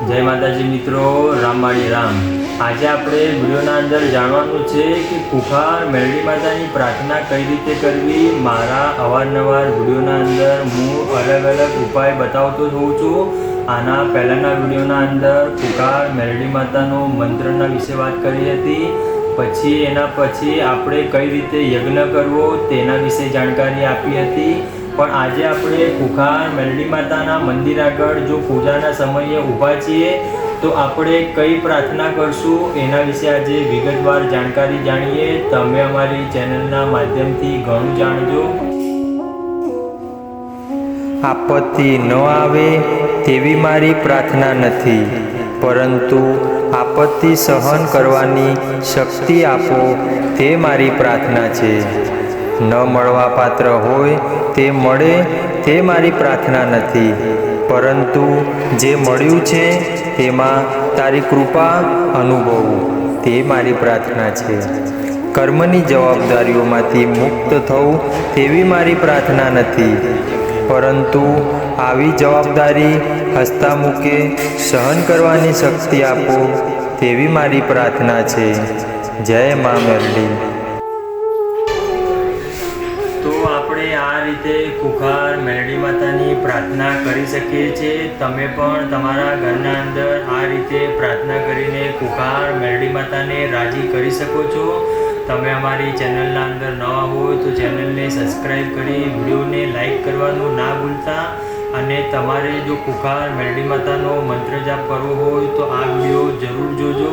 જય માતાજી મિત્રો, રામવાડી રામ। આજે આપણે વિડીયોના અંદર જાણવાનું છે કે કુખાર મેરડી માતાની પ્રાર્થના કઈ રીતે કરવી। મારા અવારનવાર વિડીયોના અંદર હું અલગ અલગ ઉપાય બતાવતો હોઉં છું। આના પહેલાંના વિડીયોના અંદર કુખાર મેરડી માતાનો મંત્રના વિશે વાત કરી હતી। પછી એના પછી આપણે કઈ રીતે યજ્ઞ કરવો તેના વિશે જાણકારી આપી હતી। પણ આજે આપણે કુખાર મેરડી માતાના મંદિર આગળ જો પૂજાના સમયે ઊભા છીએ તો આપણે કઈ પ્રાર્થના કરશું એના વિશે આજે વિગતવાર જાણકારી જાણીએ। તમે અમારી ચેનલના માધ્યમથી ઘણું જાણજો। આપત્તિ ન આવે તેવી મારી પ્રાર્થના નથી, પરંતુ આપત્તિ સહન કરવાની શક્તિ આપો તે મારી પ્રાર્થના છે। ન મળવા પાત્ર હોય તે મળે તે મારી પ્રાર્થના નથી, પરંતુ જે મળ્યું છે તેમાં તારી કૃપા અનુભવું તે મારી પ્રાર્થના છે। કર્મની જવાબદારીઓમાંથી મુક્ત થવું તેવી મારી પ્રાર્થના નથી, પરંતુ આવી જવાબદારી હસતા મૂકે સહન કરવાની શક્તિ આપો તેવી મારી પ્રાર્થના છે। જય મા મેરડી। તો આપણે આ રીતે કુખાર મેરડી માતાની પ્રાર્થના કરી શકીએ છીએ। તમે પણ તમારા ઘરના અંદર આ રીતે પ્રાર્થના કરીને કુખાર મેરડી માતાને રાજી કરી શકો છો। તમે અમારી ચેનલના અંદર નવા હોય તો ચેનલને સબસ્ક્રાઈબ કરી વિડીયોને લાઈક કરવાનું ના ભૂલતા। અને તમારે જો કુખાર મેરડી માતાનો મંત્ર જાપ કરવો હોય તો આ વિડીયો જરૂર જોજો।